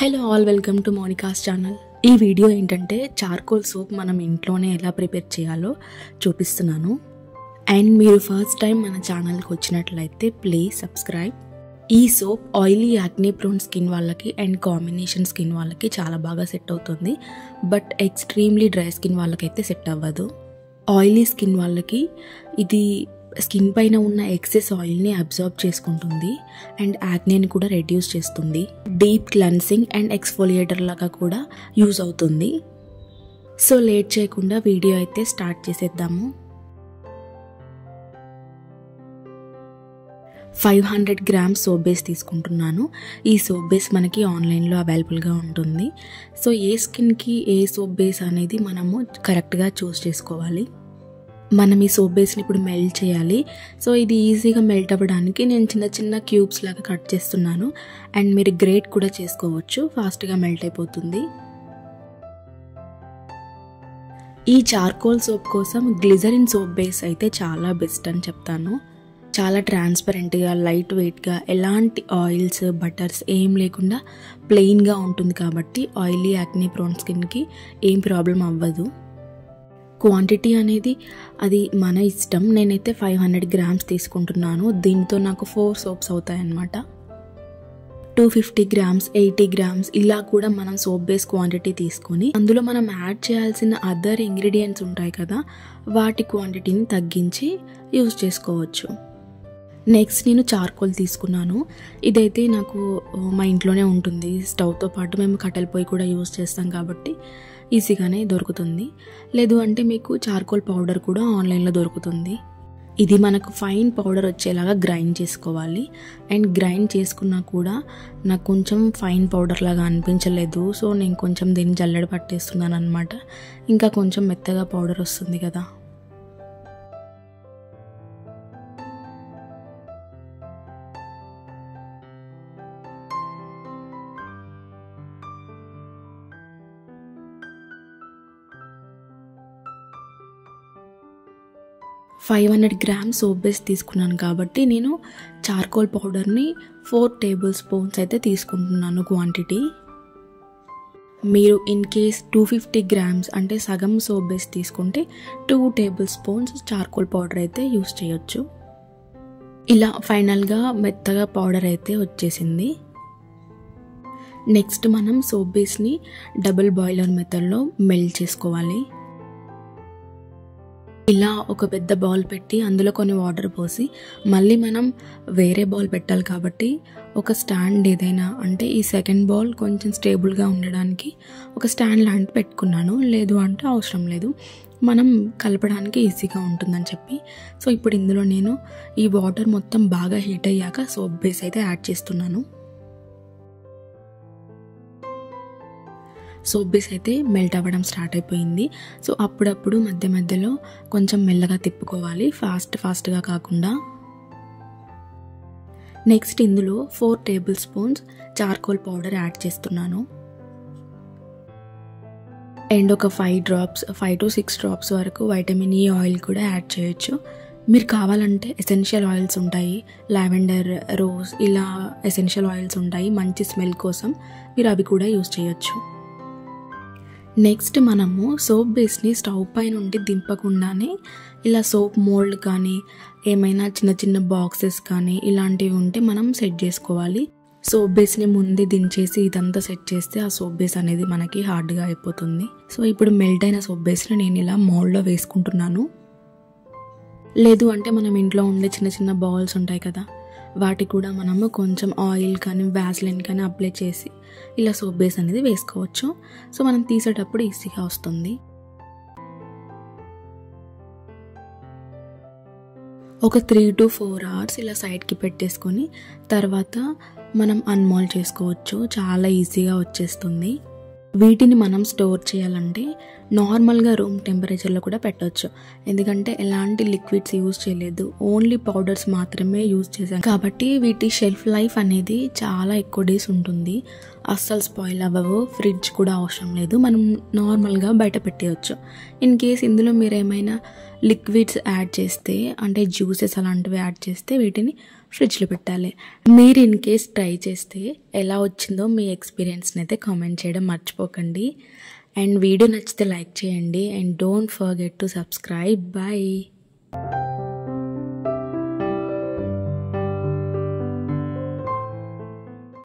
Hello all, welcome to Monica's channel. ఈ video ఏంటంటే charcoal soap మనం ఇంట్లోనే ఎలా ప్రిపేర్ చేయాలో చూపిస్తున్నాను. అండ్ మీరు ఫస్ట్ టైం మన ఛానల్కి వచ్చినట్లయితే ప్లీజ్ సబ్స్క్రైబ్. ఈ soap oily acne prone skin వాళ్ళకి అండ్ కాంబినేషన్ స్కిన్ వాళ్ళకి చాలా బాగా సెట్ అవుతుంది. బట్ ఎక్స్ట్రీమ్లీ డ్రై స్కిన్ వాళ్ళకైతే సెట్ అవ్వదు. ఆయిలీ స్కిన్ వాళ్ళకి ఇది స్కిన్ పైన ఉన్న ఎక్సెస్ ఆయిల్ని అబ్జార్బ్ చేసుకుంటుంది అండ్ యాక్నేని కూడా రెడ్యూస్ చేస్తుంది. డీప్ క్లెన్సింగ్ అండ్ ఎక్స్ఫోలియేటర్ లాగా కూడా యూజ్ అవుతుంది. సో లేట్ చేయకుండా వీడియో అయితే స్టార్ట్ చేసేద్దాము. 500 గ్రామ్స్ సోప్ బేస్ తీసుకుంటున్నాను. ఈ సోప్ బేస్ మనకి ఆన్లైన్లో అవైలబుల్గా ఉంటుంది. సో ఏ స్కిన్కి ఏ సోప్ బేస్ అనేది మనము కరెక్ట్గా చూస్ చేసుకోవాలి. మనం ఈ సోప్ బేస్ని ఇప్పుడు మెల్ట్ చేయాలి. సో ఇది ఈజీగా మెల్ట్ అవ్వడానికి నేను చిన్న చిన్న క్యూబ్స్ లాగా కట్ చేస్తున్నాను. అండ్ మీరు గ్రేట్ కూడా చేసుకోవచ్చు, ఫాస్ట్గా మెల్ట్ అయిపోతుంది. ఈ చార్కోల్ సోప్ కోసం గ్లిజరిన్ సోప్ బేస్ అయితే చాలా బెస్ట్ అని చెప్తాను. చాలా ట్రాన్స్పరెంట్గా, లైట్ వెయిట్గా, ఎలాంటి ఆయిల్స్ బటర్స్ ఏం లేకుండా ప్లెయిన్గా ఉంటుంది కాబట్టి ఆయిలీ యాక్నే ప్రోన్ స్కిన్కి ఏం ప్రాబ్లం అవ్వదు. క్వాంటిటీ అనేది అది మన ఇష్టం. నేనైతే 500 గ్రామ్స్ తీసుకుంటున్నాను. దీంతో నాకు 4 సోప్స్ అవుతాయన్నమాట. 250 గ్రామ్స్, 80 గ్రామ్స్ ఇలా కూడా మనం సోప్ బేస్ క్వాంటిటీ తీసుకొని అందులో మనం యాడ్ చేయాల్సిన అదర్ ఇంగ్రీడియంట్స్ ఉంటాయి కదా, వాటి క్వాంటిటీని తగ్గించి యూజ్ చేసుకోవచ్చు. నెక్స్ట్ నేను చార్కోల్ తీసుకున్నాను. ఇదైతే నాకు మా ఇంట్లోనే ఉంటుంది. స్టవ్తో పాటు మేము కట్టెల పొయ్యి కూడా యూజ్ చేస్తాం కాబట్టి ఈజీగానే దొరుకుతుంది. లేదు అంటే మీకు చార్కోల్ పౌడర్ కూడా ఆన్లైన్లో దొరుకుతుంది. ఇది మనకు ఫైన్ పౌడర్ వచ్చేలాగా గ్రైండ్ చేసుకోవాలి. అండ్ గ్రైండ్ చేసుకున్నా కూడా నాకు కొంచెం ఫైన్ పౌడర్ లాగా అనిపించలేదు. సో నేను కొంచెం దీన్ని జల్లెడ పట్టేస్తున్నాను అనమాట. ఇంకా కొంచెం మెత్తగా పౌడర్ వస్తుంది కదా. ఫైవ్ 500 గ్రామ్స్ సోప్ బేస్ తీసుకున్నాను కాబట్టి నేను చార్కోల్ పౌడర్ని 4 టేబుల్ స్పూన్స్ అయితే తీసుకుంటున్నాను క్వాంటిటీ. మీరు ఇన్ కేస్ 250 గ్రామ్స్ అంటే సగం సోప్ బేస్ తీసుకుంటే 2 టేబుల్ స్పూన్స్ చార్కోల్ పౌడర్ అయితే యూస్ చేయొచ్చు. ఇలా ఫైనల్గా మెత్తగా పౌడర్ అయితే వచ్చేసింది. నెక్స్ట్ మనం సోప్ బేస్ని డబుల్ బాయిలర్ మెథడ్లో మెల్ట్ చేసుకోవాలి. ఇలా ఒక పెద్ద బౌల్ పెట్టి అందులో కొన్ని వాటర్ పోసి మళ్ళీ మనం వేరే బౌల్ పెట్టాలి కాబట్టి ఒక స్టాండ్ ఏదైనా, అంటే ఈ సెకండ్ బౌల్ కొంచెం స్టేబుల్గా ఉండడానికి ఒక స్టాండ్ లాంటి పెట్టుకున్నాను. లేదు అంటే అవసరం లేదు, మనం కలపడానికి ఈజీగా ఉంటుందని చెప్పి. సో ఇప్పుడు ఇందులో నేను ఈ వాటర్ మొత్తం బాగా హీట్ అయ్యాక సోప్ బేస్ అయితే యాడ్ చేస్తున్నాను. సోప్ బేస్ అయితే మెల్ట్ అవ్వడం స్టార్ట్ అయిపోయింది. సో అప్పుడప్పుడు మధ్య మధ్యలో కొంచెం మెల్లగా తిప్పుకోవాలి, ఫాస్ట్గా కాకుండా. నెక్స్ట్ ఇందులో 4 table spoons charcoal powder add చేస్తున్నాను. అండ్ ఒక 5 to 6 డ్రాప్స్ వరకు వైటమిన్ ఈ ఆయిల్ కూడా యాడ్ చేయొచ్చు. మీరు కావాలంటే ఎసెన్షియల్ ఆయిల్స్ ఉంటాయి, లావెండర్, రోజ్ ఇలా ఎసెన్షియల్ ఆయిల్స్ ఉంటాయి మంచి స్మెల్ కోసం, మీరు అవి కూడా యూజ్ చేయొచ్చు. నెక్స్ట్ మనము సోప్ బేస్ని స్టవ్ పై నుండి దింపకుండానే ఇలా సోప్ మోల్డ్ కానీ ఏమైనా చిన్న చిన్న బాక్సెస్ కానీ ఇలాంటివి ఉంటే మనం సెట్ చేసుకోవాలి. సోప్ బేస్ని ముందే దించేసి ఇదంతా సెట్ చేస్తే ఆ సోప్ బేస్ అనేది మనకి హార్డ్గా అయిపోతుంది. సో ఇప్పుడు మెల్ట్ అయిన సోప్ బేస్ని నేను ఇలా మోల్డ్లో వేసుకుంటున్నాను. లేదు అంటే మనం ఇంట్లో ఉండే చిన్న చిన్న బౌల్స్ ఉంటాయి కదా, వాటి కూడా మనము కొంచెం ఆయిల్ కానీ వ్యాస్లిన్ కానీ అప్లై చేసి ఇలా సోప్ బేస్ అనేది వేసుకోవచ్చు. సో మనం తీసేటప్పుడు ఈజీగా వస్తుంది. ఒక 3 to 4 అవర్స్ ఇలా సైడ్కి పెట్టేసుకొని తర్వాత మనం అన్మోల్డ్ చేసుకోవచ్చు. చాలా ఈజీగా వచ్చేస్తుంది. వీటిని మనం స్టోర్ చేయాలంటే నార్మల్గా రూమ్ టెంపరేచర్లో కూడా పెట్టవచ్చు. ఎందుకంటే ఎలాంటి లిక్విడ్స్ యూజ్ చేయలేదు, ఓన్లీ పౌడర్స్ మాత్రమే యూజ్ చేసాం కాబట్టి వీటి షెల్ఫ్ లైఫ్ అనేది చాలా ఎక్కువ డేస్ ఉంటుంది. అస్సలు స్పాయిల్ అవ్వవు, ఫ్రిడ్జ్ కూడా అవసరం లేదు, మనం నార్మల్గా బయట పెట్టేయచ్చు. ఇన్ కేస్ ఇందులో మీరు ఏమైనా లిక్విడ్స్ యాడ్ చేస్తే, అంటే జ్యూసెస్ అలాంటివి యాడ్ చేస్తే వీటిని ఫ్రిడ్జ్లో పెట్టాలి. మీరు ఇన్ కేస్ ట్రై చేస్తే ఎలా వచ్చిందో మీ ఎక్స్పీరియన్స్ని అయితే కామెంట్ చేయడం మర్చిపోకండి. అండ్ వీడియో నచ్చితే లైక్ చేయండి. And don't forget to subscribe. Bye.